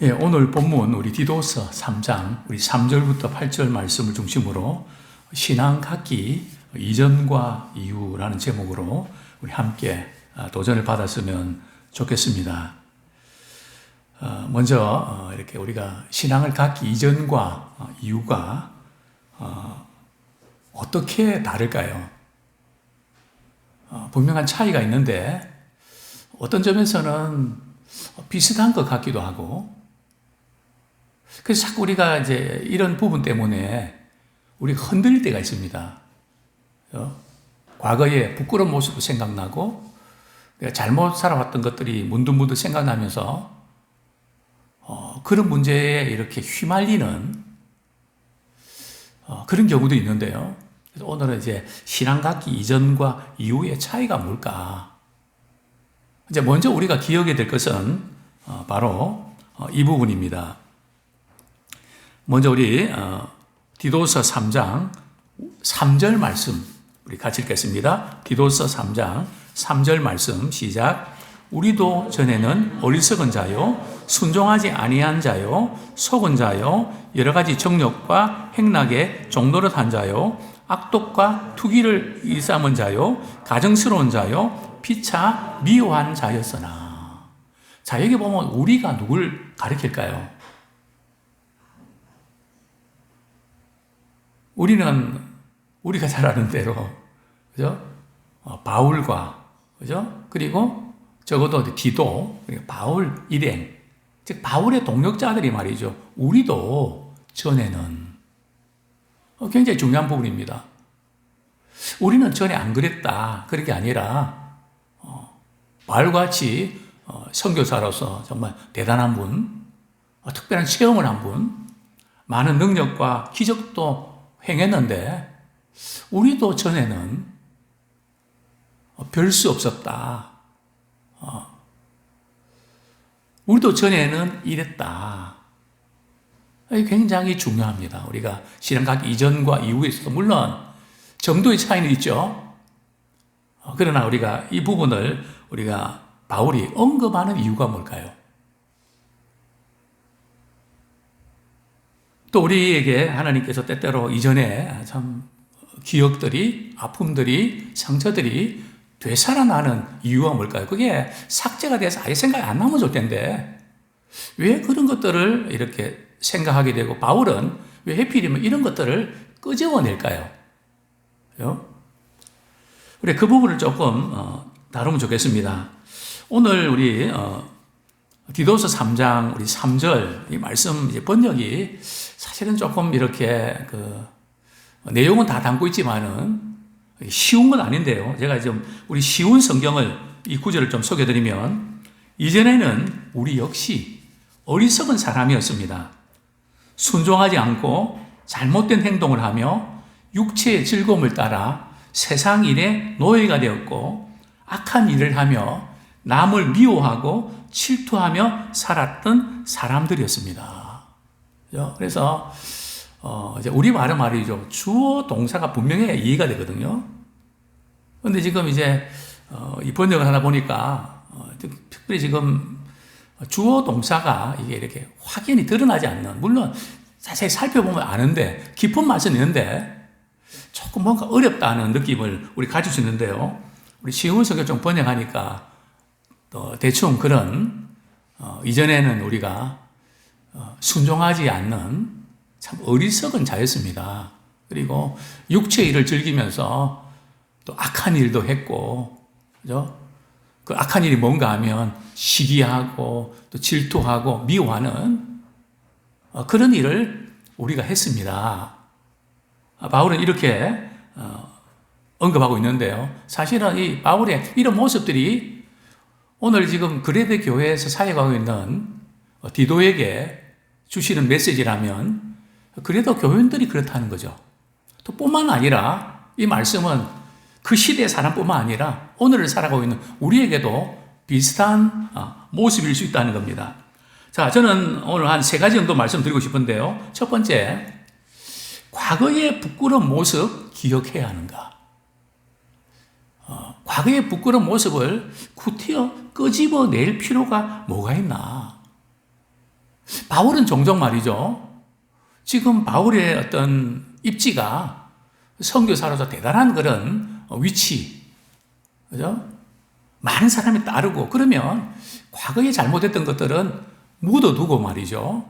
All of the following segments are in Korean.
예, 오늘 본문 우리 디도서 3장 우리 3절부터 8절 말씀을 중심으로 신앙 갖기 이전과 이후라는 제목으로 우리 함께 도전을 받았으면 좋겠습니다. 먼저 이렇게 우리가 신앙을 갖기 이전과 이후가 어떻게 다를까요? 분명한 차이가 있는데 어떤 점에서는 비슷한 것 같기도 하고, 그래서 자꾸 우리가 이제 이런 부분 때문에 우리가 흔들릴 때가 있습니다. 과거의 부끄러운 모습도 생각나고, 내가 잘못 살아왔던 것들이 문득문득 생각나면서 그런 문제에 이렇게 휘말리는 그런 경우도 있는데요. 그래서 오늘은 이제 신앙 갖기 이전과 이후의 차이가 뭘까? 이제 먼저 우리가 기억해야 될 것은 바로 이 부분입니다. 먼저 우리 디도서 3장 3절 말씀 우리 같이 읽겠습니다. 디도서 3장 3절 말씀 시작. 우리도 전에는 어리석은 자요 순종하지 아니한 자요 속은 자요 여러 가지 정욕과 행락에 종노릇한 자요 악독과 투기를 일삼은 자요 가증스러운 자요 피차 미워한 자였으나. 자, 여기 보면 우리가 누굴 가리킬까요? 우리는 우리가 잘 아는 대로, 그죠? 바울과, 그죠? 그리고 적어도 디도, 그리고 바울 일행, 즉 바울의 동역자들이 말이죠. 우리도 전에는 굉장히 중요한 부분입니다. 우리는 전에 안 그랬다, 그런 게 아니라 바울같이 선교사로서 정말 대단한 분, 특별한 체험을 한 분, 많은 능력과 기적도 행했는데 우리도 전에는 별 수 없었다. 우리도 전에는 이랬다. 굉장히 중요합니다. 우리가 신앙 갖기 이전과 이후에 있어서 물론 정도의 차이는 있죠. 그러나 우리가 이 부분을 우리가 바울이 언급하는 이유가 뭘까요? 또 우리에게 하나님께서 때때로 이전에 참 기억들이, 아픔들이, 상처들이 되살아나는 이유가 뭘까요? 그게 삭제가 돼서 아예 생각이 안 나면 좋을 텐데 왜 그런 것들을 이렇게 생각하게 되고 바울은 왜 해필이면 이런 것들을 끄집어낼까요? 우리 그 부분을 조금 다루면 좋겠습니다. 오늘 우리 디도서 3장 우리 3절 이 말씀 이제 번역이 사실은 조금 이렇게 내용은 다 담고 있지만은 쉬운 건 아닌데요. 제가 좀 우리 쉬운 성경을 이 구절을 좀 소개해드리면, 이전에는 우리 역시 어리석은 사람이었습니다. 순종하지 않고 잘못된 행동을 하며 육체의 즐거움을 따라 세상 일의 노예가 되었고 악한 일을 하며 남을 미워하고 질투하며 살았던 사람들이었습니다. 그래서 이제 우리 말이죠. 주어 동사가 분명히 이해가 되거든요. 그런데 지금 이제 이 번역을 하다 보니까 특별히 지금 주어 동사가 이게 이렇게 확연히 드러나지 않는, 물론 자세히 살펴보면 아는데 깊은 맛은 있는데 조금 뭔가 어렵다는 느낌을 우리 가질 수 있는데요. 우리 쉬운 성경 좀 번역하니까 또 대충 그런 이전에는 우리가 순종하지 않는 참 어리석은 자였습니다. 그리고 육체의 일을 즐기면서 또 악한 일도 했고, 그죠? 그 악한 일이 뭔가 하면 시기하고 또 질투하고 미워하는 그런 일을 우리가 했습니다. 바울은 이렇게 언급하고 있는데요. 사실은 이 바울의 이런 모습들이 오늘 지금 그레데 교회에서 사역하고 있는 디도에게 주시는 메시지라면 그래도 교인들이 그렇다는 거죠. 또 뿐만 아니라 이 말씀은 그 시대의 사람뿐만 아니라 오늘을 살아가고 있는 우리에게도 비슷한 모습일 수 있다는 겁니다. 자, 저는 오늘 한 3가지 정도 말씀드리고 싶은데요. 첫 번째, 과거의 부끄러운 모습 기억해야 하는가? 과거의 부끄러운 모습을 구태여 끄집어낼 필요가 뭐가 있나? 바울은 종종 말이죠. 지금 바울의 어떤 입지가 선교사로서 대단한 그런 위치, 그죠? 많은 사람이 따르고 그러면 과거에 잘못했던 것들은 묻어두고 말이죠.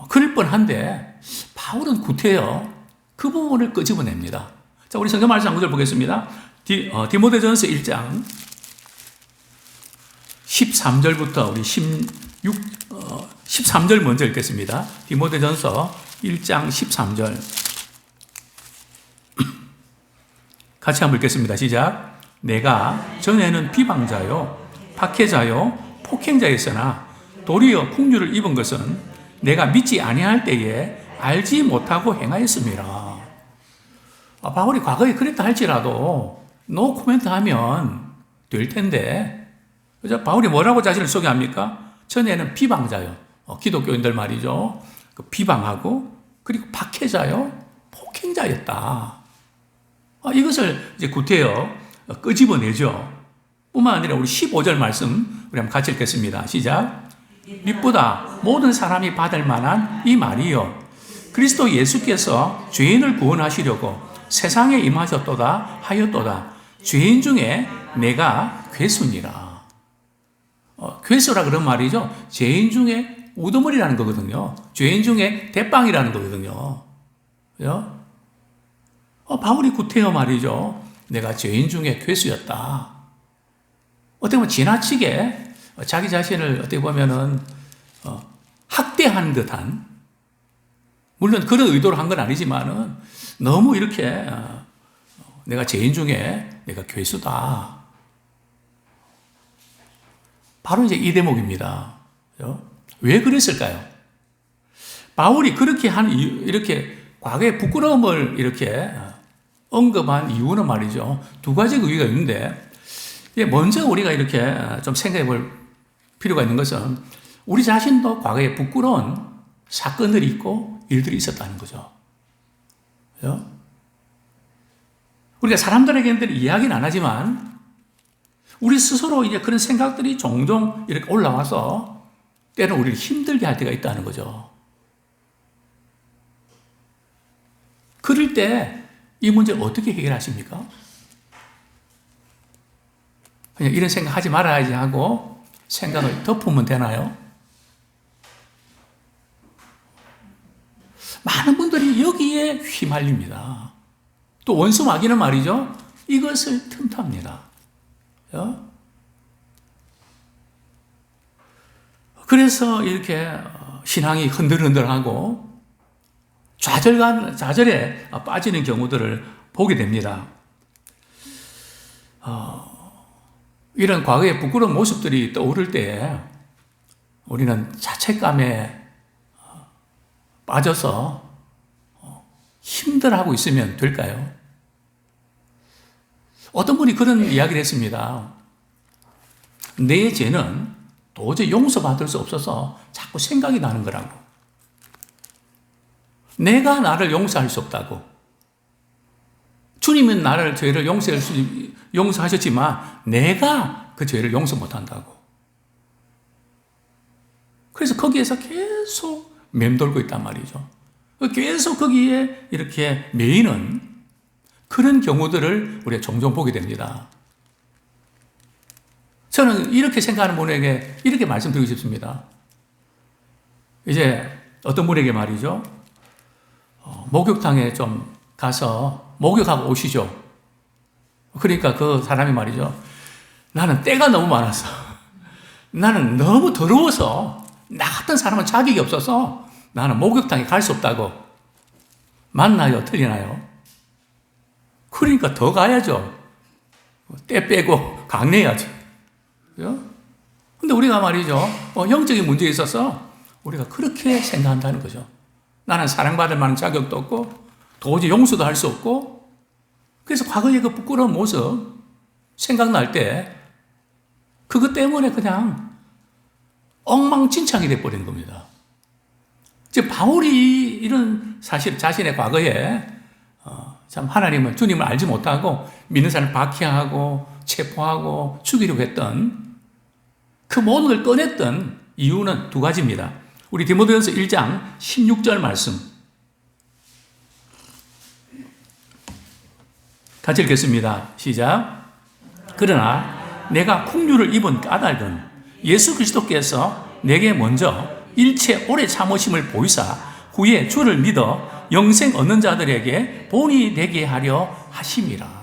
그럴 뻔한데 바울은 구태여 그 부분을 끄집어냅니다. 자, 우리 성경 말씀 한 구절 보겠습니다. 디모데전서 1장 13절부터 우리 13절 먼저 읽겠습니다. 디모데전서 1장 13절 같이 한번 읽겠습니다. 시작. 내가 전에는 비방자요 박해자요 폭행자였으나 도리어 풍류를 입은 것은 내가 믿지 아니할 때에 알지 못하고 행하였습니다. 바울이 과거에 그랬다 할지라도 노 코멘트 하면 될 텐데, 그죠? 바울이 뭐라고 자신을 소개합니까? 전에는 비방자요, 기독교인들 말이죠. 비방하고 그리고 박해자요 폭행자였다. 이것을 이제 구태여 끄집어내죠. 뿐만 아니라 우리 15절 말씀 우리 한번 같이 읽겠습니다. 시작. 믿보다 모든 사람이 받을 만한 이 말이요 그리스도 예수께서 죄인을 구원하시려고 세상에 임하셨도다 하였도다. 죄인 중에 내가 괴수니라. 괴수라 그런 말이죠. 죄인 중에 우두머리라는 거거든요. 죄인 중에 대빵이라는 거거든요. 그죠? 바울이 구태여 말이죠. 내가 죄인 중에 괴수였다. 어떻게 보면 지나치게 자기 자신을 어떻게 보면은 학대한 듯한, 물론 그런 의도로 한 건 아니지만은 너무 이렇게 내가 죄인 중에 내가 괴수다. 바로 이제 이 대목입니다. 그죠? 왜 그랬을까요? 바울이 그렇게 한 이유, 이렇게 과거의 부끄러움을 이렇게 언급한 이유는 말이죠. 두 가지 의의가 있는데, 먼저 우리가 이렇게 좀 생각해 볼 필요가 있는 것은 우리 자신도 과거에 부끄러운 사건들이 있고 일들이 있었다는 거죠. 그죠? 우리가 사람들에게는 이야기는 안 하지만 우리 스스로 이제 그런 생각들이 종종 이렇게 올라와서 때는 우리를 힘들게 할 때가 있다는 거죠. 그럴 때 이 문제를 어떻게 해결하십니까? 그냥 이런 생각 하지 말아야지 하고 생각을 덮으면 되나요? 많은 분들이 여기에 휘말립니다. 또 원수 마귀는 말이죠. 이것을 틈탑니다. 그래서 이렇게 신앙이 흔들흔들하고 좌절에 빠지는 경우들을 보게 됩니다. 이런 과거의 부끄러운 모습들이 떠오를 때 우리는 자책감에 빠져서 힘들어하고 있으면 될까요? 어떤 분이 그런 이야기를 했습니다. 내 죄는 도저히 용서받을 수 없어서 자꾸 생각이 나는 거라고. 내가 나를 용서할 수 없다고. 주님은 나를 죄를 용서하셨지만 내가 그 죄를 용서 못한다고. 그래서 거기에서 계속 맴돌고 있단 말이죠. 계속 거기에 이렇게 매이는 그런 경우들을 우리가 종종 보게 됩니다. 저는 이렇게 생각하는 분에게 이렇게 말씀드리고 싶습니다. 이제 어떤 분에게 말이죠. 목욕탕에 좀 가서 목욕하고 오시죠. 그러니까 그 사람이 말이죠. 나는 때가 너무 많아서, 나는 너무 더러워서, 나 같은 사람은 자격이 없어서 나는 목욕탕에 갈 수 없다고. 맞나요? 틀리나요? 그러니까 더 가야죠. 때 빼고 강내야죠. 근데 우리가 말이죠. 영적인 문제에 있어서 우리가 그렇게 생각한다는 거죠. 나는 사랑받을 만한 자격도 없고 도저히 용서도 할 수 없고, 그래서 과거의 그 부끄러운 모습 생각날 때 그것 때문에 그냥 엉망진창이 돼버린 겁니다. 즉 바울이 이런 사실 자신의 과거에 참 하나님을, 주님을 알지 못하고 믿는 사람을 박해하고 체포하고 죽이려고 했던 그 모든 걸 꺼냈던 이유는 두 가지입니다. 우리 디모데전서 1장 16절 말씀 같이 읽겠습니다. 시작. 그러나 내가 국류를 입은 까닭은 예수 그리스도께서 내게 먼저 일체 오래 참으심을 보이사 후에 주를 믿어 영생 얻는 자들에게 본이 되게 하려 하심이라.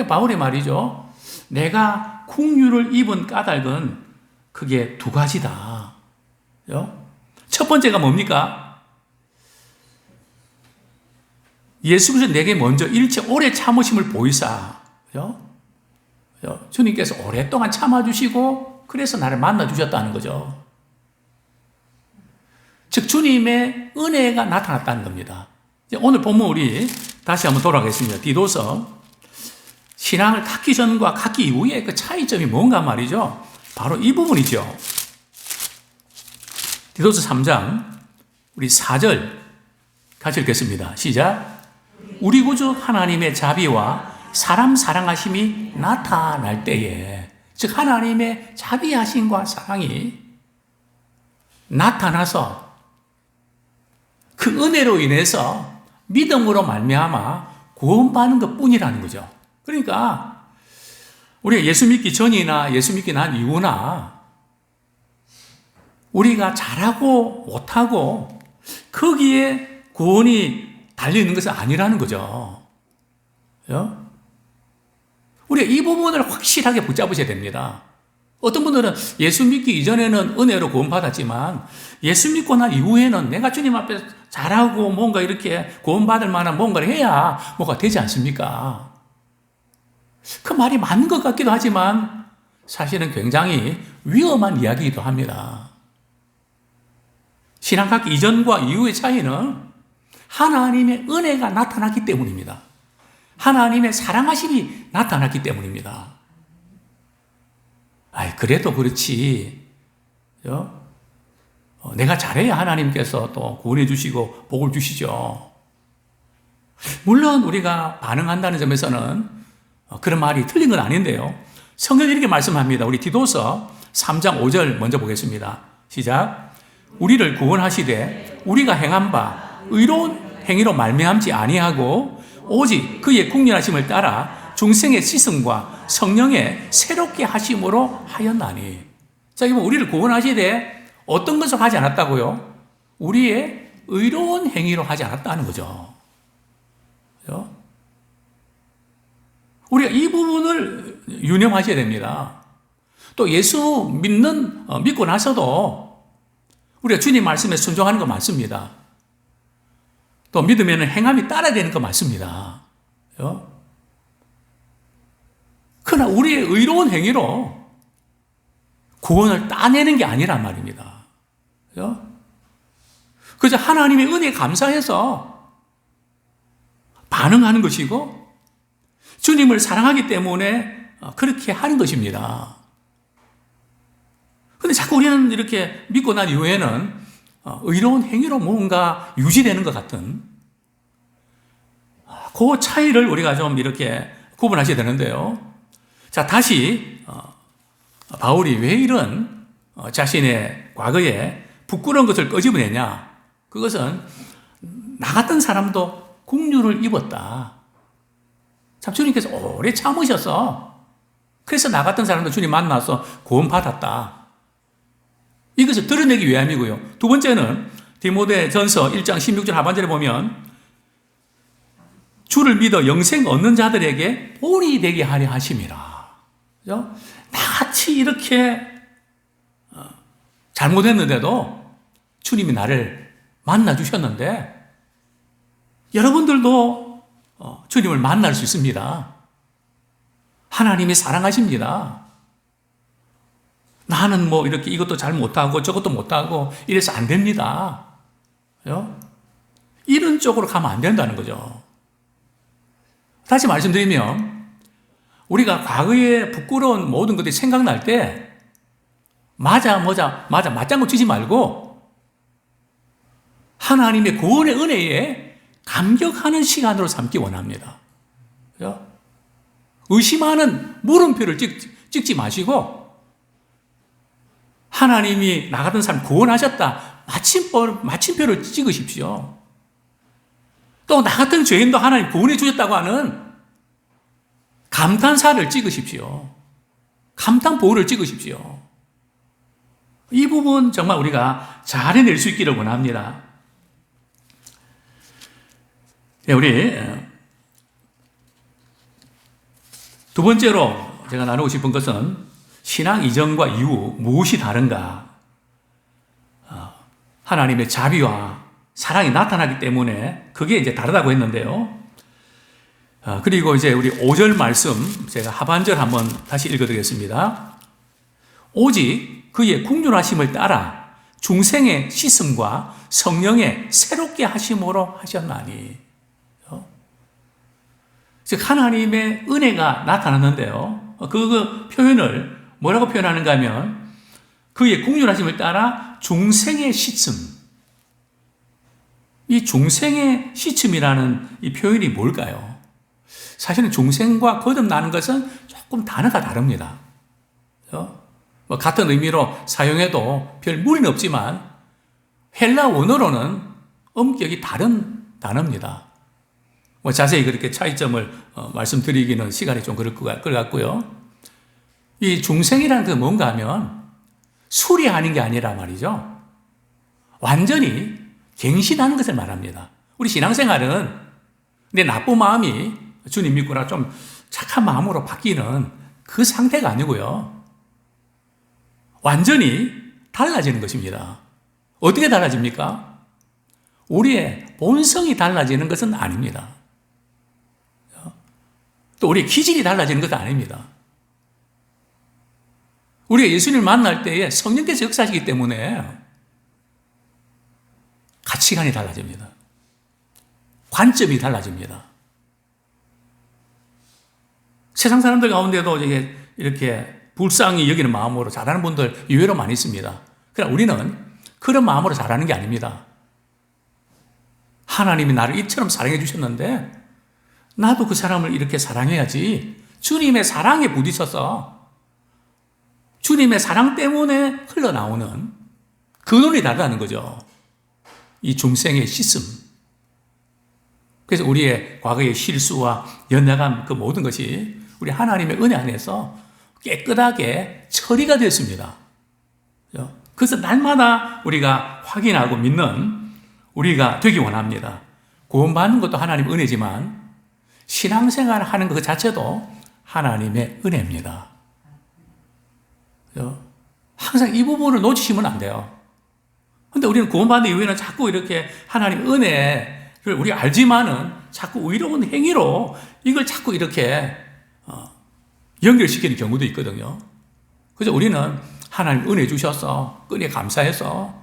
바울의 말이죠. 내가 국류를 입은 까닭은 그게 두 가지다. 첫 번째가 뭡니까? 예수 그리스도 내게 먼저 일체 오래 참으심을 보이사. 주님께서 오랫동안 참아주시고 그래서 나를 만나주셨다는 거죠. 즉 주님의 은혜가 나타났다는 겁니다. 오늘 본문 우리 다시 한번 돌아가겠습니다. 디도서 신앙을 갖기 전과 갖기 이후의 그 차이점이 뭔가 말이죠. 바로 이 부분이죠. 디도서 3장 우리 4절 같이 읽겠습니다. 시작. 우리 구주 하나님의 자비와 사람 사랑하심이 나타날 때에, 즉 하나님의 자비하심과 사랑이 나타나서 그 은혜로 인해서 믿음으로 말미암아 구원받는 것뿐이라는 거죠. 그러니까 우리가 예수 믿기 전이나 예수 믿기 난 이후나 우리가 잘하고 못하고 거기에 구원이 달려있는 것은 아니라는 거죠. 우리가 이 부분을 확실하게 붙잡으셔야 됩니다. 어떤 분들은 예수 믿기 이전에는 은혜로 구원받았지만 예수 믿고 난 이후에는 내가 주님 앞에 잘하고 뭔가 이렇게 구원받을 만한 뭔가를 해야 뭐가 되지 않습니까? 그 말이 맞는 것 같기도 하지만 사실은 굉장히 위험한 이야기이기도 합니다. 신앙 갖기 이전과 이후의 차이는 하나님의 은혜가 나타났기 때문입니다. 하나님의 사랑하심이 나타났기 때문입니다. 그래도 그렇지. 내가 잘해야 하나님께서 또 구원해 주시고 복을 주시죠. 물론 우리가 반응한다는 점에서는 그런 말이 틀린 건 아닌데요. 성경이 이렇게 말씀합니다. 우리 디도서 3장 5절 먼저 보겠습니다. 시작. 우리를 구원하시되 우리가 행한 바 의로운 행위로 말미암지 아니하고 오직 그의 국률하심을 따라 중생의 씻음과 성령의 새롭게 하심으로 하였나니. 자, 이거 우리를 구원하시되 어떤 것을 하지 않았다고요? 우리의 의로운 행위로 하지 않았다는 거죠. 우리가 이 부분을 유념하셔야 됩니다. 또 예수 믿고 나서도 우리가 주님 말씀에 순종하는 거 맞습니다. 또 믿으면 행함이 따라야 되는 거 맞습니다. 그러나 우리의 의로운 행위로 구원을 따내는 게 아니란 말입니다. 그저 하나님의 은혜에 감사해서 반응하는 것이고 주님을 사랑하기 때문에 그렇게 하는 것입니다. 그런데 자꾸 우리는 이렇게 믿고 난 이후에는 의로운 행위로 뭔가 유지되는 것 같은 그 차이를 우리가 좀 이렇게 구분하셔야 되는데요. 자, 다시 바울이 왜 이런 자신의 과거에 부끄러운 것을 끄집어내냐? 그것은 나 같은 사람도 국류를 입었다. 참 주님께서 오래 참으셔서 그래서 나 같은 사람도 주님 만나서 구원받았다. 이것을 드러내기 위함이고요. 두 번째는 디모데전서 1장 16절 하반절에 보면 주를 믿어 영생 얻는 자들에게 본이 되게 하려 하심이라. 그죠? 나같이 이렇게 잘못했는데도 주님이 나를 만나주셨는데 여러분들도 주님을 만날 수 있습니다. 하나님이 사랑하십니다. 나는 뭐 이렇게 이것도 잘 못하고 저것도 못하고 이래서 안 됩니다. 그죠? 이런 쪽으로 가면 안 된다는 거죠. 다시 말씀드리면 우리가 과거의 부끄러운 모든 것들이 생각날 때 맞장구 치지 말고 하나님의 구원의 은혜에 감격하는 시간으로 삼기 원합니다. 그죠? 의심하는 물음표를 찍지 마시고 하나님이 나 같은 사람 구원하셨다. 마침표를 찍으십시오. 또 나 같은 죄인도 하나님 구원해 주셨다고 하는 감탄사를 찍으십시오. 감탄보를 찍으십시오. 이 부분 정말 우리가 잘 해낼 수 있기를 원합니다. 네, 우리 두 번째로 제가 나누고 싶은 것은 신앙 이전과 이후 무엇이 다른가? 하나님의 자비와 사랑이 나타나기 때문에 그게 이제 다르다고 했는데요. 그리고 이제 우리 5절 말씀 제가 하반절 한번 다시 읽어드리겠습니다. 오직 그의 국률하심을 따라 중생의 씻음과 성령의 새롭게 하심으로 하셨나니. 즉 하나님의 은혜가 나타났는데요. 그 표현을 뭐라고 표현하는가 하면 그의 국률하심을 따라 중생의 씻음. 이 중생의 씻음이라는 이 표현이 뭘까요? 사실은 중생과 거듭나는 것은 조금 단어가 다릅니다. 뭐 같은 의미로 사용해도 별 무리는 없지만 헬라 원어로는 엄격히 다른 단어입니다. 뭐 자세히 그렇게 차이점을 말씀드리기는 시간이 좀 그럴 것 같고요. 이 중생이라는 게 뭔가 하면 수리하는 게 아니라 말이죠. 완전히 갱신하는 것을 말합니다. 우리 신앙생활은 내 나쁜 마음이 주님 믿구나 좀 착한 마음으로 바뀌는 그 상태가 아니고요. 완전히 달라지는 것입니다. 어떻게 달라집니까? 우리의 본성이 달라지는 것은 아닙니다. 또 우리의 기질이 달라지는 것도 아닙니다. 우리가 예수님을 만날 때에 성령께서 역사하시기 때문에 가치관이 달라집니다. 관점이 달라집니다. 세상 사람들 가운데도 이렇게 불쌍히 여기는 마음으로 잘하는 분들 의외로 많이 있습니다. 그러나 우리는 그런 마음으로 잘하는 게 아닙니다. 하나님이 나를 이처럼 사랑해 주셨는데 나도 그 사람을 이렇게 사랑해야지. 주님의 사랑에 부딪혀서 주님의 사랑 때문에 흘러나오는 그 눈이 다르다는 거죠. 이 중생의 씻음. 그래서 우리의 과거의 실수와 연약한 그 모든 것이 우리 하나님의 은혜 안에서 깨끗하게 처리가 됐습니다. 그래서 날마다 우리가 확인하고 믿는 우리가 되기 원합니다. 구원받는 것도 하나님 은혜지만 신앙생활 하는 것 자체도 하나님의 은혜입니다. 항상 이 부분을 놓치시면 안 돼요. 근데 우리는 구원받는 이후에는 자꾸 이렇게 하나님 은혜를 우리가 알지만은 자꾸 의로운 행위로 이걸 자꾸 이렇게 연결시키는 경우도 있거든요. 그래서 우리는 하나님 은혜 주셔서 은혜 감사해서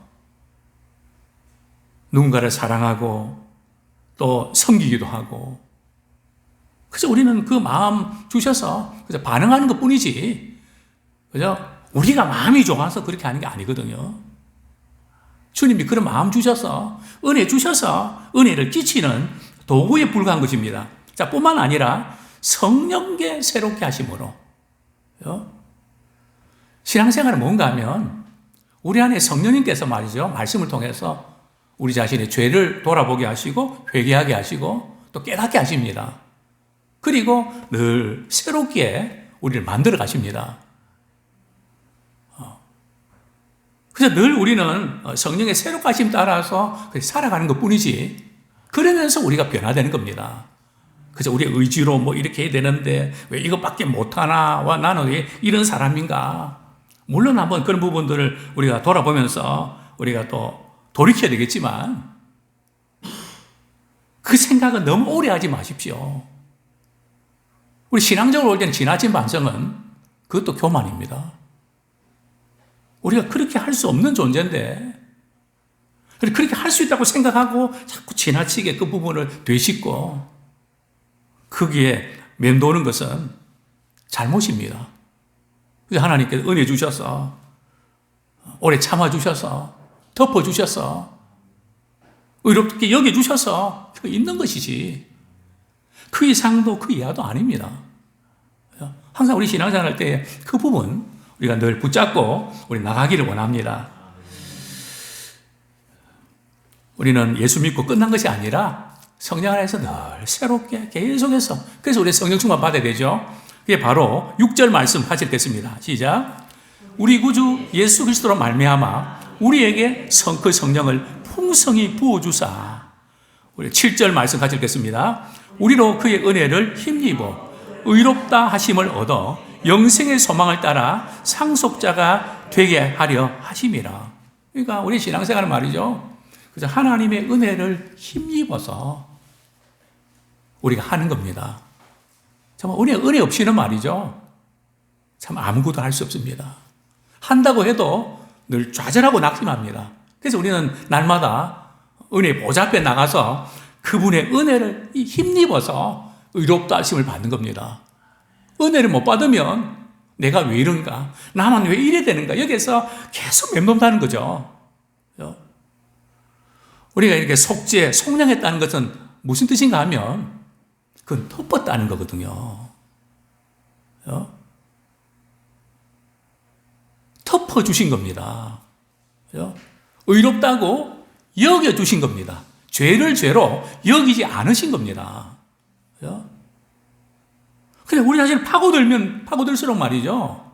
누군가를 사랑하고 또 섬기기도 하고 그래서 우리는 그 마음 주셔서 그래서 반응하는 것 뿐이지 그죠? 우리가 마음이 좋아서 그렇게 하는 게 아니거든요. 주님이 그런 마음 주셔서 은혜 주셔서 은혜를 끼치는 도구에 불과한 것입니다. 자, 뿐만 아니라 성령께 새롭게 하심으로 신앙생활은 뭔가 하면 우리 안에 성령님께서 말이죠. 말씀을 통해서 우리 자신의 죄를 돌아보게 하시고 회개하게 하시고 또 깨닫게 하십니다. 그리고 늘 새롭게 우리를 만들어 가십니다. 그래서 늘 우리는 성령의 새롭게 하심 따라서 살아가는 것 뿐이지 그러면서 우리가 변화되는 겁니다. 그래서 우리의 의지로 뭐 이렇게 해야 되는데 왜 이것밖에 못하나? 와, 나는 왜 이런 사람인가? 물론 한번 그런 부분들을 우리가 돌아보면서 우리가 또 돌이켜야 되겠지만 그 생각은 너무 오래 하지 마십시오. 우리 신앙적으로 올 때는 지나친 반성은 그것도 교만입니다. 우리가 그렇게 할 수 없는 존재인데 그렇게 할 수 있다고 생각하고 자꾸 지나치게 그 부분을 되짚고 거기에 맴도는 것은 잘못입니다. 그래서 하나님께서 은혜 주셔서 오래 참아주셔서 덮어주셔서 의롭게 여겨주셔서 있는 것이지 그 이상도 그 이하도 아닙니다. 항상 우리 신앙생활 할 때 그 부분 우리가 늘 붙잡고 우리 나가기를 원합니다. 우리는 예수 믿고 끝난 것이 아니라 성령 안에서 늘 새롭게 계속해서, 그래서 우리 성령 충만 받아야 되죠. 그게 바로 6절 말씀 같이 읽겠습니다. 시작. 우리 구주 예수 그리스도로 말미암아 우리에게 그 성령을 풍성히 부어주사. 우리 7절 말씀 같이 읽겠습니다. 우리로 그의 은혜를 힘입어 의롭다 하심을 얻어 영생의 소망을 따라 상속자가 되게 하려 하심이라. 그러니까 우리 신앙생활은 말이죠. 그래서 하나님의 은혜를 힘입어서 우리가 하는 겁니다. 정말 은혜 없이는 말이죠. 참 아무것도 할 수 없습니다. 한다고 해도 늘 좌절하고 낙심합니다. 그래서 우리는 날마다 은혜 보좌 앞에 나가서 그분의 은혜를 힘입어서 의롭다 하심을 받는 겁니다. 은혜를 못 받으면 내가 왜 이런가? 나만 왜 이래 되는가? 여기에서 계속 맴돈다는 거죠. 우리가 이렇게 속량했다는 것은 무슨 뜻인가 하면 그건 덮었다는 거거든요. 덮어주신 겁니다. 의롭다고 여겨주신 겁니다. 죄를 죄로 여기지 않으신 겁니다. 그냥 우리 자신을 파고들면 파고들수록 말이죠.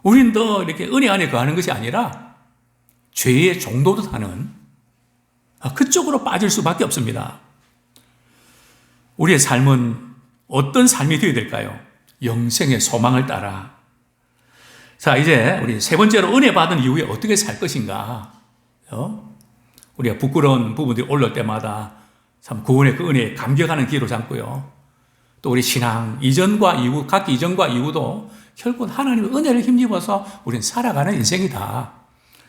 우리는 더 이렇게 은혜 안에 거하는 것이 아니라 죄의 종도도 하는 그쪽으로 빠질 수밖에 없습니다. 우리의 삶은 어떤 삶이 되어야 될까요? 영생의 소망을 따라. 자, 이제 우리 세 번째로 은혜 받은 이후에 어떻게 살 것인가? 우리가 부끄러운 부분들이 올라올 때마다 참 구원의 그 은혜에 감격하는 기회로 삼고요. 또 우리 신앙 이전과 이후, 각 이전과 이후도 결국 하나님의 은혜를 힘입어서 우리는 살아가는 인생이다.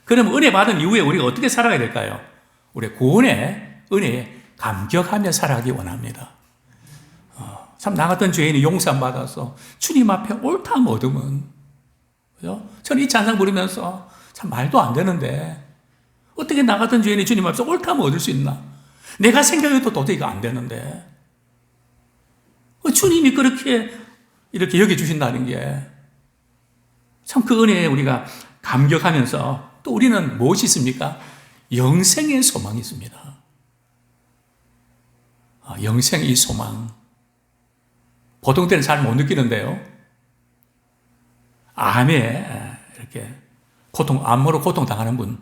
그럼 은혜 받은 이후에 우리가 어떻게 살아가야 될까요? 우리 구원의 은혜에 감격하며 살아가기 원합니다. 참 나 같은 죄인이 용서 받아서 주님 앞에 옳다함 얻으면, 그죠? 저는 이 찬양 부르면서 참 말도 안 되는데 어떻게 나 같은 죄인이 주님 앞에서 옳다함 얻을 수 있나? 내가 생각해도 도저히 안 되는데 주님이 그렇게 이렇게 여겨주신다는 게 참 그 은혜에 우리가 감격하면서 또 우리는 무엇이 있습니까? 영생의 소망이 있습니다. 영생의 소망. 보통 때는 잘 못 느끼는데요. 암에 이렇게 암으로 고통당하는 분.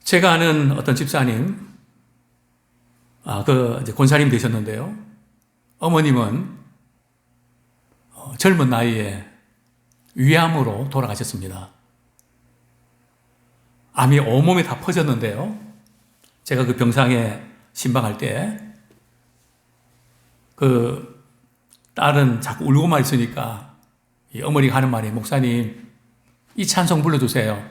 제가 아는 어떤 집사님, 이제 권사님 되셨는데요. 어머님은 젊은 나이에 위암으로 돌아가셨습니다. 암이 온몸에 다 퍼졌는데요. 제가 그 병상에 신방할 때 그 딸은 자꾸 울고만 있으니까 이 어머니가 하는 말이, 목사님 이 찬송 불러주세요.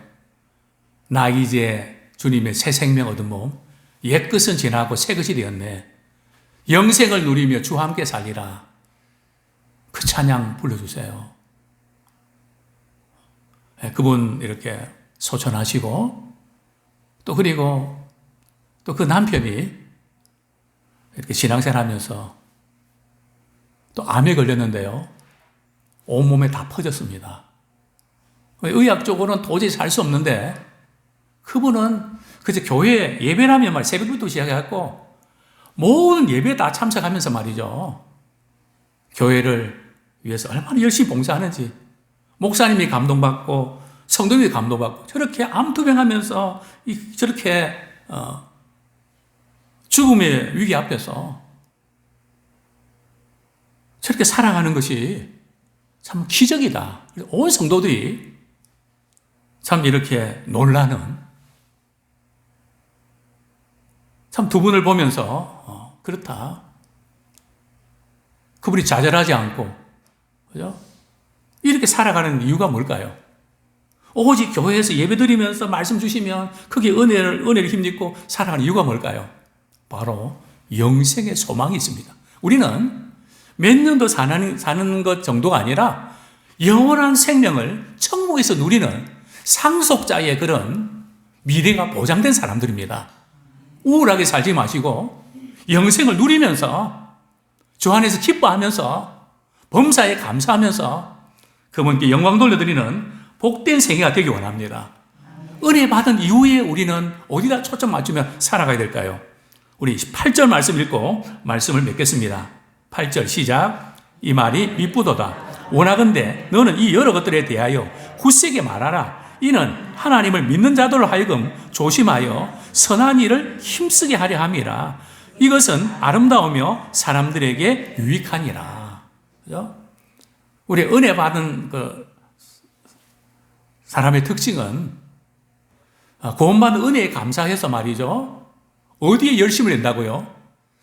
나 이제 주님의 새 생명 얻은 몸, 옛 것은 지나고 새 것이 되었네. 영생을 누리며 주와 함께 살리라. 그 찬양 불러주세요. 그분 이렇게 소천하시고 그리고 또 그 남편이 이렇게 신앙생활 하면서 또 암에 걸렸는데요. 온몸에 다 퍼졌습니다. 의학적으로는 도저히 살 수 없는데 그분은 그저 교회 예배라면 새벽부터 시작해갖고 모든 예배에 다 참석하면서 말이죠. 교회를 위해서 얼마나 열심히 봉사하는지, 목사님이 감동받고 성도님이 감동받고 저렇게 암투병하면서 저렇게 죽음의 위기 앞에서 저렇게 살아가는 것이 참 기적이다. 온 성도들이 참 이렇게 놀라는, 참 두 분을 보면서 그렇다. 그분이 좌절하지 않고, 그죠? 이렇게 살아가는 이유가 뭘까요? 오직 교회에서 예배드리면서 말씀 주시면 거기에 은혜를 힘입고 살아가는 이유가 뭘까요? 바로 영생의 소망이 있습니다. 우리는 몇 년 더 사는 것 정도가 아니라 영원한 생명을 천국에서 누리는 상속자의 그런 미래가 보장된 사람들입니다. 우울하게 살지 마시고 영생을 누리면서 주 안에서 기뻐하면서 범사에 감사하면서 그분께 영광 돌려드리는 복된 생애가 되기 원합니다. 은혜 받은 이후에 우리는 어디다 초점 맞추며 살아가야 될까요? 우리 8절 말씀 읽고 말씀을 맺겠습니다. 8절 시작. 이 말이 미쁘도다. 원하건대 너는 이 여러 것들에 대하여 굳세게 말하라. 이는 하나님을 믿는 자들로 하여금 조심하여 선한 일을 힘쓰게 하려 함이라. 이것은 아름다우며 사람들에게 유익하니라. 그죠? 우리 은혜 받은 그 사람의 특징은 구원받은 은혜에 감사해서 말이죠. 어디에 열심을 낸다고요?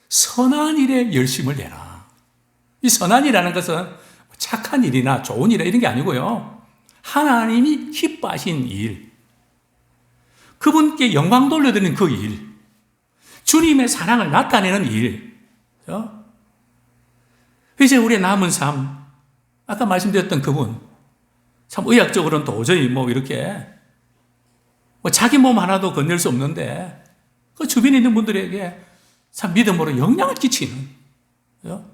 선한 일에 열심을 내라. 이 선한 일이라는 것은 착한 일이나 좋은 일 이런 게 아니고요. 하나님이 기뻐하신 일, 그분께 영광 돌려드리는 그 일, 주님의 사랑을 나타내는 일. 그렇죠? 이제 우리의 남은 삶, 아까 말씀드렸던 그분, 참 의학적으로는 도저히 이렇게 자기 몸 하나도 건넬 수 없는데 그 주변에 있는 분들에게 참 믿음으로 영향을 끼치는. 그렇죠?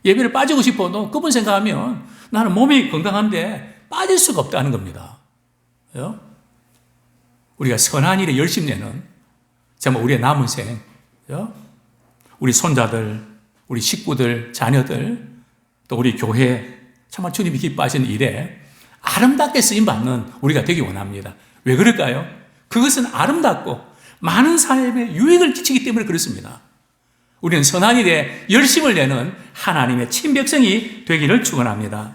예배를 빠지고 싶어도 그분 생각하면 나는 몸이 건강한데 빠질 수가 없다는 겁니다. 그렇죠? 우리가 선한 일에 열심 내는 정말 우리의 남은 생, 그렇죠? 우리 손자들, 우리 식구들, 자녀들, 또 우리 교회, 정말 주님이 기뻐하시는 일에 아름답게 쓰임받는 우리가 되기 원합니다. 왜 그럴까요? 그것은 아름답고 많은 삶에 유익을 끼치기 때문에 그렇습니다. 우리는 선한 일에 열심을 내는 하나님의 친백성이 되기를 축원합니다.